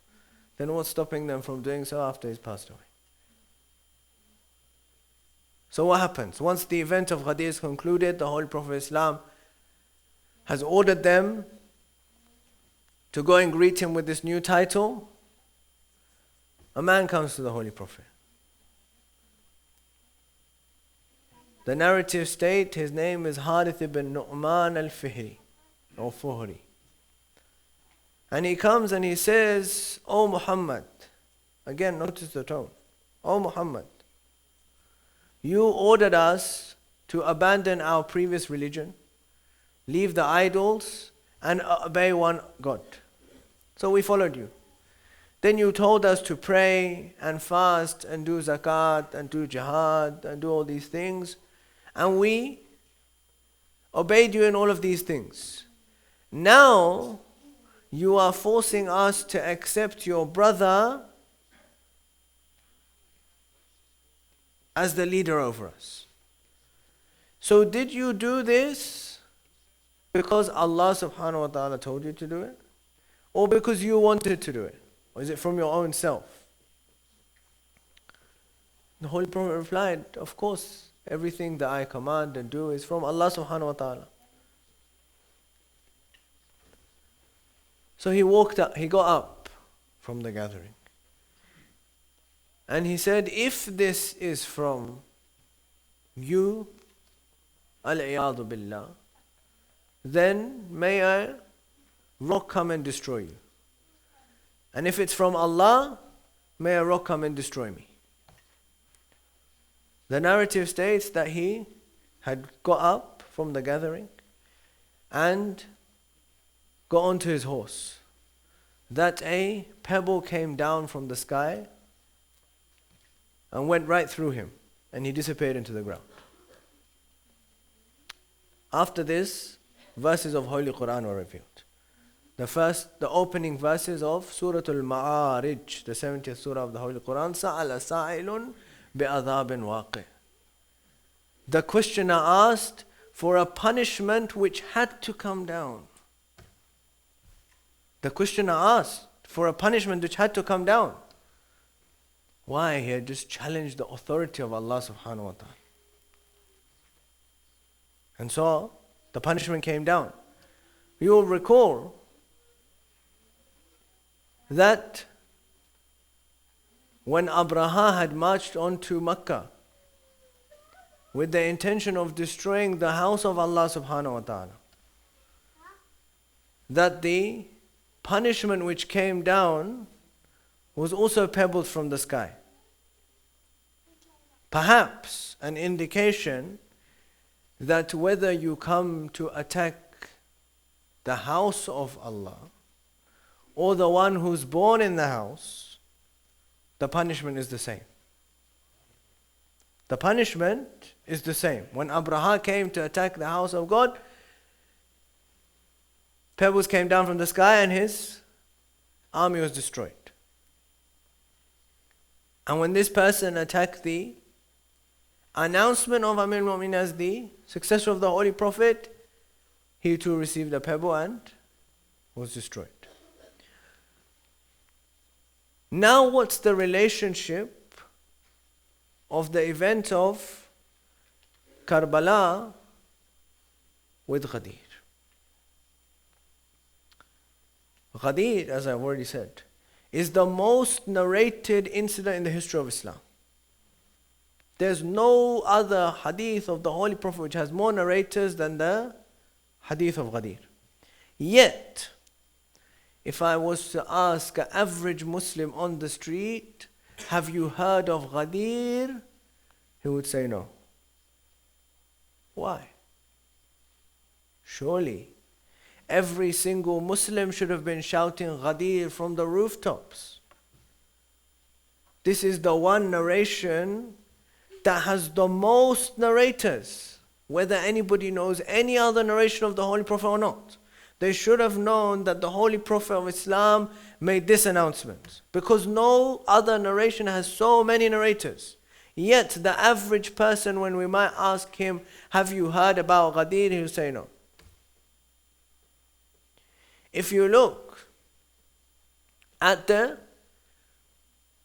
Then what's stopping them from doing so after he's passed away? So what happens? Once the event of Ghadeer is concluded, the Holy Prophet of Islam has ordered them to go and greet him with this new title. A man comes to the Holy Prophet. The narrative state his name is Harith ibn Nu'man al-Fihri, or Fuhri. And he comes and he says, O Muhammad, again notice the tone, O Muhammad, you ordered us to abandon our previous religion, leave the idols, and obey one God. So we followed you. Then you told us to pray and fast and do zakat and do jihad and do all these things. And we obeyed you in all of these things. Now you are forcing us to accept your brother as the leader over us. So did you do this because Allah subhanahu wa ta'ala told you to do it? Or because you wanted to do it? Or is it from your own self? The Holy Prophet replied, of course, Everything that I command and do is from Allah subhanahu wa ta'ala. So he got up from the gathering. And he said, if this is from you, al-iyadu billah, then may a rock come and destroy you. And if it's from Allah, may a rock come and destroy me. The narrative states that he had got up from the gathering and got onto his horse. That a pebble came down from the sky and went right through him, and he disappeared into the ground. After this, verses of Holy Quran were revealed. The opening verses of Surah Al-Ma'arij, the 70th surah of the Holy Quran, سَأَلَ سَائِلٌ بِعَذَابٍ وَاقِعٍ. The questioner asked for a punishment which had to come down. The questioner asked for a punishment which had to come down. Why? He had just challenged the authority of Allah subhanahu wa ta'ala. And so, the punishment came down. You will recall that when Abraha had marched onto Mecca with the intention of destroying the house of Allah subhanahu wa ta'ala, that the punishment which came down was also pebbles from the sky. Perhaps an indication that whether you come to attack the house of Allah or the one who's born in the house, the punishment is the same. The punishment is the same. When Abraha came to attack the house of God, pebbles came down from the sky and his army was destroyed. And when this person attacked the announcement of Amir al-Mu'minin as the successor of the Holy Prophet, he too received a pebble and was destroyed. Now what's the relationship of the event of Karbala with Ghadeer? Ghadeer, as I've already said, is the most narrated incident in the history of Islam. There's no other hadith of the Holy Prophet which has more narrators than the hadith of Ghadeer. Yet, if I was to ask an average Muslim on the street, have you heard of Ghadeer? He would say no. Why? Surely, every single Muslim should have been shouting Ghadeer from the rooftops. This is the one narration that has the most narrators, whether anybody knows any other narration of the Holy Prophet or not. They should have known that the Holy Prophet of Islam made this announcement, because no other narration has so many narrators. Yet the average person, when we might ask him, have you heard about Ghadeer? He'll say no. If you look at the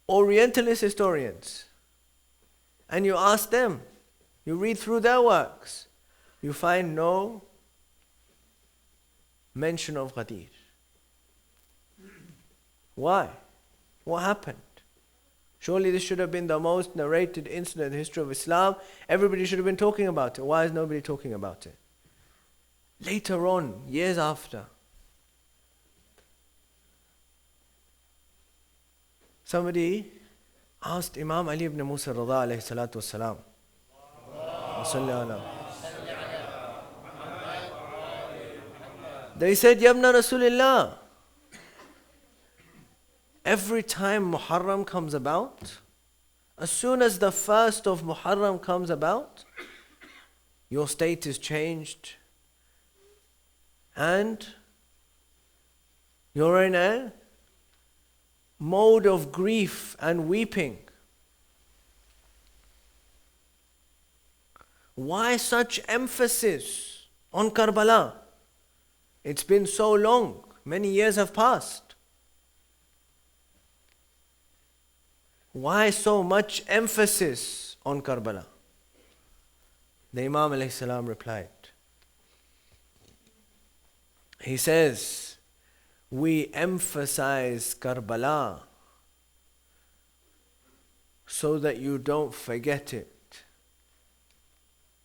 Orientalist historians and you ask them, you read through their works, you find no mention of Ghadeer. Why? What happened? Surely this should have been the most narrated incident in the history of Islam. Everybody should have been talking about it. Why is nobody talking about it? Later on, years after, somebody asked Imam Ali ibn Musa Rada alayhi salatu wassalam, they said, Yabna Rasulillah, every time Muharram comes about, as soon as the first of Muharram comes about, your state is changed and you're in a mode of grief and weeping. Why such emphasis on Karbala? It's been so long, many years have passed. Why so much emphasis on Karbala? The Imam alayhi salam replied. He says, we emphasize Karbala so that you don't forget it,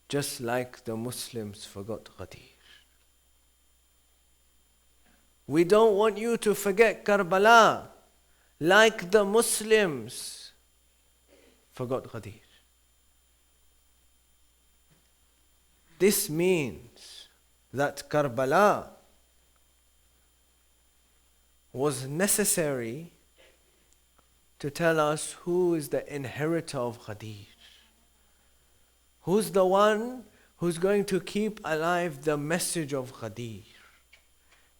just like the Muslims forgot Ghadeer. We don't want you to forget Karbala like the Muslims forgot Ghadeer. This means that Karbala was necessary to tell us who is the inheritor of Ghadeer. Who's the one who's going to keep alive the message of Ghadeer?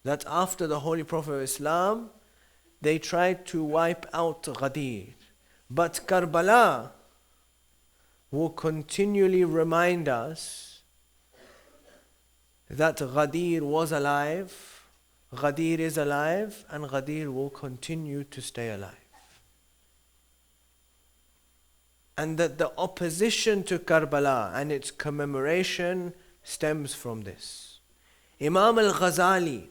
That after the Holy Prophet of Islam, they tried to wipe out Ghadeer. But Karbala will continually remind us that Ghadeer was alive, Ghadeer is alive, and Ghadeer will continue to stay alive. And that the opposition to Karbala and its commemoration stems from this. Imam al-Ghazali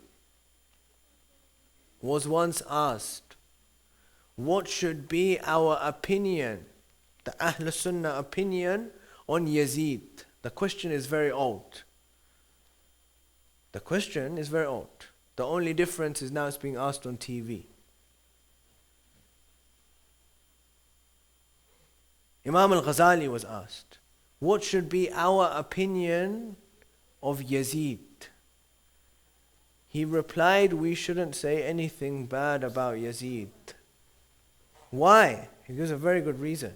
was once asked, what should be our opinion, the Ahl Sunnah opinion on Yazid? The question is very old. The question is very old. The only difference is now it's being asked on TV. Imam al-Ghazali was asked, what should be our opinion of Yazid? He replied, we shouldn't say anything bad about Yazid. Why? He gives a very good reason.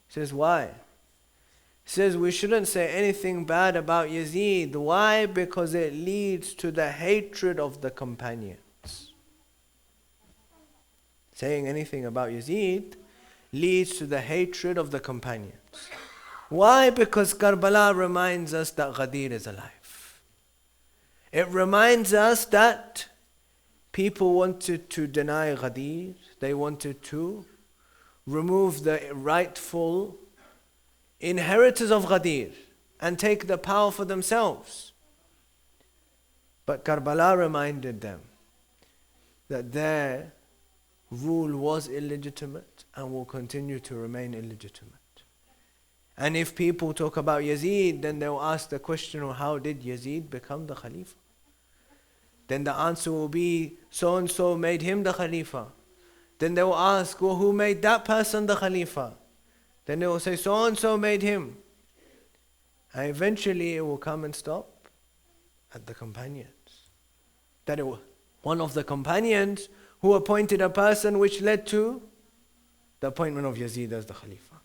He says, why? He says, we shouldn't say anything bad about Yazid. Why? Because it leads to the hatred of the companions. Saying anything about Yazid leads to the hatred of the companions. Why? Because Karbala reminds us that Ghadeer is alive. It reminds us that people wanted to deny Ghadeer. They wanted to remove the rightful inheritors of Ghadeer and take the power for themselves. But Karbala reminded them that their rule was illegitimate and will continue to remain illegitimate. And if people talk about Yazid, then they'll ask the question, well, how did Yazid become the Khalifa? Then the answer will be, so-and-so made him the Khalifa. Then they will ask, well, who made that person the Khalifa? Then they will say, so-and-so made him. And eventually it will come and stop at the companions. That it was one of the companions who appointed a person which led to the appointment of Yazid as the Khalifa.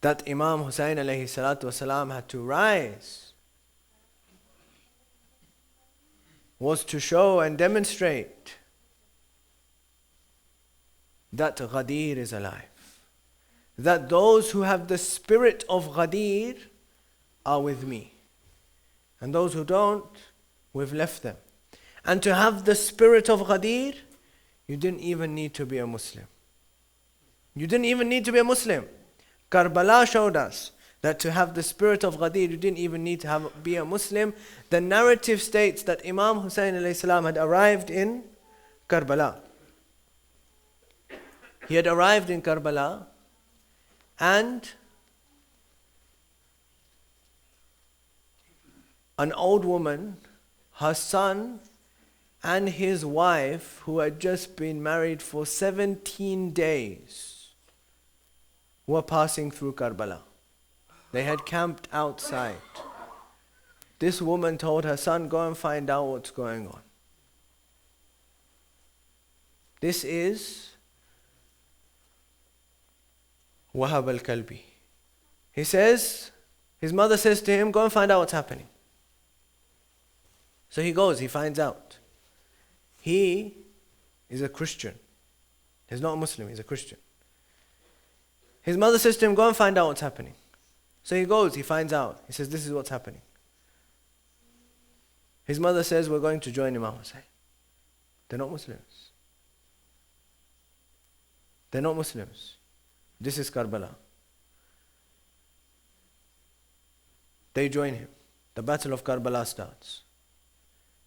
That Imam Hussain alayhi salatu wasalam had to rise was to show and demonstrate that Ghadeer is alive. That those who have the spirit of Ghadeer are with me. And those who don't, we've left them. And to have the spirit of Ghadeer, you didn't even need to be a Muslim. You didn't even need to be a Muslim. Karbala showed us that to have the spirit of Ghadeer, you didn't even need to be a Muslim. The narrative states that Imam Hussain alayhi salam had arrived in Karbala. He had arrived in Karbala, and an old woman, her son, and his wife, who had just been married for 17 days, were passing through Karbala. They had camped outside. This woman told her son, go and find out what's going on. This is Wahab al-Kalbi. He says, his mother says to him, go and find out what's happening. So he goes, he finds out. He is a Christian. He's not a Muslim, he's a Christian. His mother says to him, go and find out what's happening. So he goes, he finds out. He says, this is what's happening. His mother says, we're going to join Imam Hussain. They're not Muslims. They're not Muslims. This is Karbala. They join him. The battle of Karbala starts.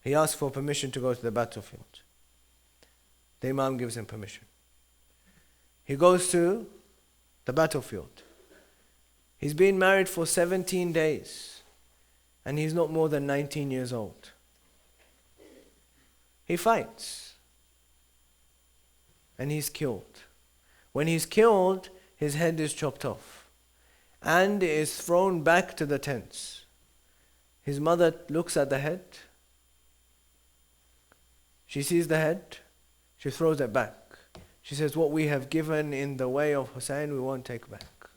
He asks for permission to go to the battlefield. The Imam gives him permission. He goes to the battlefield. He's been married for 17 days and he's not more than 19 years old. He fights and he's killed. When he's killed, his head is chopped off and is thrown back to the tents. His mother looks at the head. She sees the head. She throws it back. She says, what we have given in the way of Hussein, we won't take back.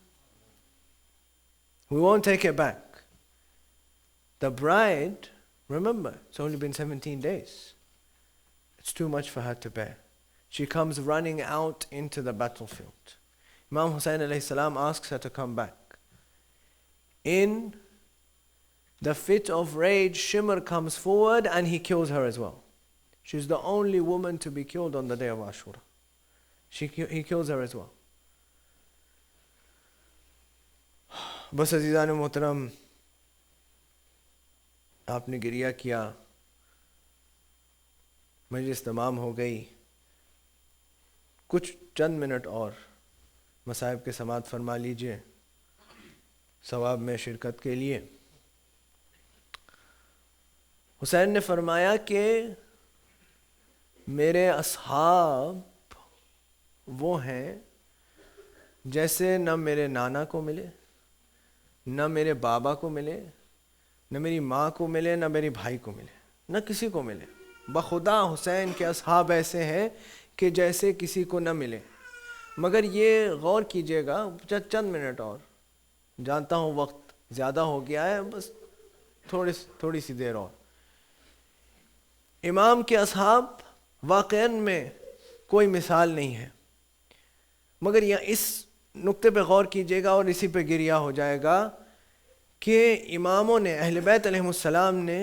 We won't take it back. The bride, remember, it's only been 17 days. It's too much for her to bear. She comes running out into the battlefield. Imam Hussein alayhi salam asks her to come back. In the fit of rage, Shimr comes forward and he kills her as well. She's the only woman to be killed on the day of Ashura. He kills her as well. بس عزیزان محترم, آپ نے گریہ کیا, مجلس تمام ہو گئی. کچھ چند منٹ اور مصائب کے سماعت فرما لیجئے ثواب میں شرکت کے لیے. حسین نے فرمایا کہ میرے اصحاب وہ ہیں جیسے نہ میرے نانا کو ملے, نہ میرے بابا کو ملے, نہ میری ماں کو ملے, نہ میری بھائی کو ملے, نہ کسی کو ملے. بخدا حسین کے اصحاب ایسے ہیں کہ جیسے کسی کو نہ ملے. مگر یہ غور کیجئے گا, چند منٹ اور, جانتا ہوں وقت زیادہ ہو گیا ہے, بس تھوڑی سی دیر اور. امام کے اصحاب واقعاً میں کوئی مثال نہیں ہے, مگر یہ اس نقطے پہ غور کیجئے گا اور اسی پہ گریہ ہو جائے گا کہ اماموں نے, اہل بیت علیہم السلام نے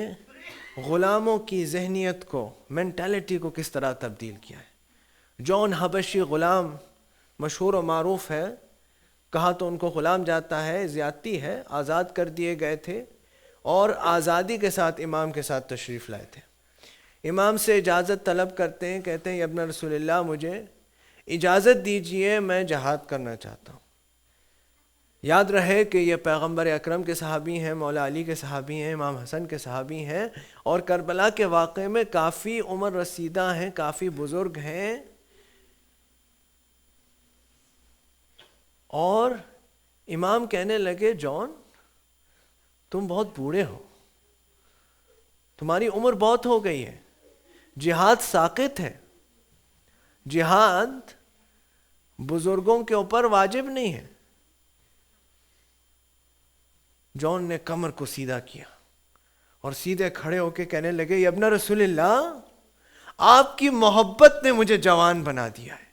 غلاموں کی ذہنیت کو, مینٹالٹی کو کس طرح تبدیل کیا ہے. جون حبشی غلام مشہور و معروف ہے, کہا تو ان کو غلام جاتا ہے, زیادتی ہے, آزاد کر دیے گئے تھے اور آزادی کے ساتھ امام کے ساتھ تشریف لائے تھے. امام سے اجازت طلب کرتے ہیں, کہتے ہیں یا ابن رسول اللہ مجھے اجازت دیجئے, میں جہاد کرنا چاہتا ہوں. یاد رہے کہ یہ پیغمبر اکرم کے صحابی ہیں, مولا علی کے صحابی ہیں, امام حسن کے صحابی ہیں, اور کربلا کے واقعے میں کافی عمر رسیدہ ہیں, کافی بزرگ ہیں. اور امام کہنے لگے جان تم بہت بوڑھے ہو, تمہاری عمر بہت ہو گئی ہے, جہاد ساقط ہے, جہاد بزرگوں کے اوپر واجب نہیں ہے. جان نے کمر کو سیدھا کیا اور سیدھے کھڑے ہو کے کہنے لگے یا ابن رسول اللہ, آپ کی محبت نے مجھے جوان بنا دیا ہے,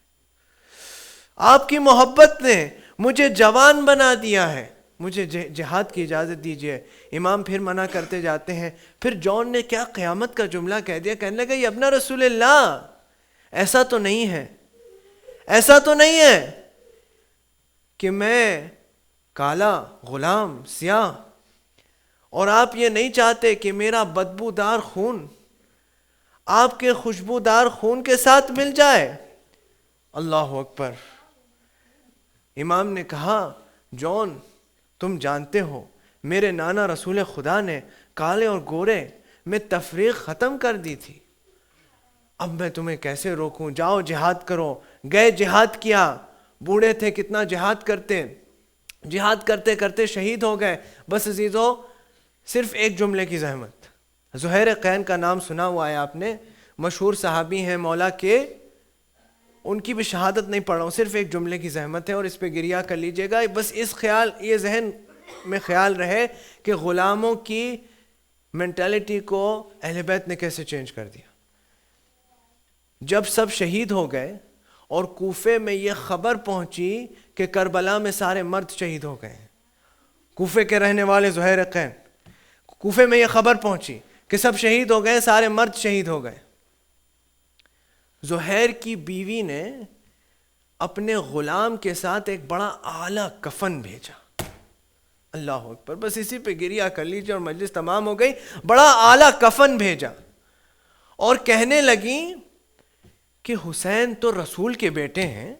آپ کی محبت نے مجھے جوان بنا دیا ہے, مجھے جہاد کی اجازت دیجیے. امام پھر منع کرتے جاتے ہیں. پھر جان نے کیا قیامت کا جملہ کہہ دیا, کہنے لگا یا ابن رسول اللہ ایسا تو نہیں ہے, ایسا تو نہیں ہے کہ میں کالا غلام سیاہ, اور آپ یہ نہیں چاہتے کہ میرا بدبودار خون آپ کے خوشبودار خون کے ساتھ مل جائے. اللہ اکبر. امام نے کہا جان تم جانتے ہو میرے نانا رسول خدا نے کالے اور گورے میں تفریق ختم کر دی تھی, اب میں تمہیں کیسے روکوں, جاؤ جہاد کرو. گئے جہاد کیا, بوڑھے تھے کتنا جہاد کرتے, جہاد کرتے کرتے شہید ہو گئے. بس عزیزو صرف ایک جملے کی زحمت. زہیر قین کا نام سنا ہوا ہے آپ نے, مشہور صحابی ہیں مولا کے, ان کی بھی شہادت نہیں پڑھ رہا ہوں, صرف ایک جملے کی زحمت ہے اور اس پہ گریہ کر لیجئے گا. بس اس خیال, یہ ذہن میں خیال رہے کہ غلاموں کی مینٹالٹی کو اہل بیت نے کیسے چینج کر دیا. جب سب شہید ہو گئے اور کوفے میں یہ خبر پہنچی کہ کربلا میں سارے مرد شہید ہو گئے ہیں, کوفے کے رہنے والے زہیر قین, کوفے میں یہ خبر پہنچی کہ سب شہید ہو گئے, سارے مرد شہید ہو گئے. زہیر کی بیوی نے اپنے غلام کے ساتھ ایک بڑا اعلیٰ کفن بھیجا, اللہ اکبر. بس اسی پہ گریہ کر لیجیے اور مجلس تمام ہو گئی. بڑا اعلیٰ کفن بھیجا اور کہنے لگی کہ حسین تو رسول کے بیٹے ہیں,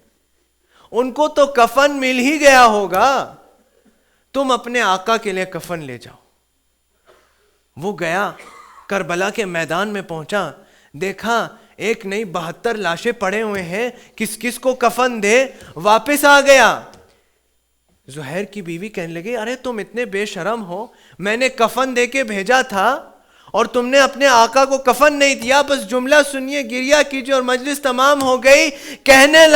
ان کو تو کفن مل ہی گیا ہوگا, تم اپنے آقا کے لیے کفن لے جاؤ. وہ گیا, کربلا کے میدان میں پہنچا, دیکھا ایک نہیں 72 لاشیں پڑے ہوئے ہیں, کس کس کو کفن دے. واپس آ گیا. زہیر کی بیوی کہنے لگی ارے تم اتنے بے شرم ہو, میں نے کفن دے کے بھیجا تھا اور تم نے اپنے آقا کو کفن نہیں دیا. بس جملہ سنیے, گریہ کیجیے اور مجلس تمام ہو گئی. کہنے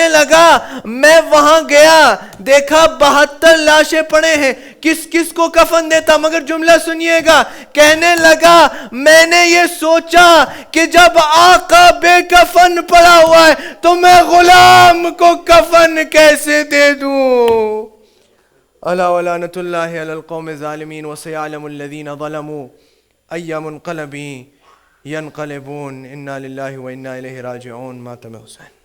لگا میں وہاں گیا, دیکھا 72 لاشیں پڑے ہیں, کس کس کو کفن دیتا. مگر جملہ سنیے گا, کہنے لگا میں نے یہ سوچا کہ جب آقا بے کفن پڑا ہوا ہے تو میں غلام کو کفن کیسے دے دوں. الا ولعنۃ اللہ علی القوم الظالمین وسیعلم الذین ظلموا ای منقلب ینقلبون. انا للہ و انا الیہ راجعون. ماتم حسین.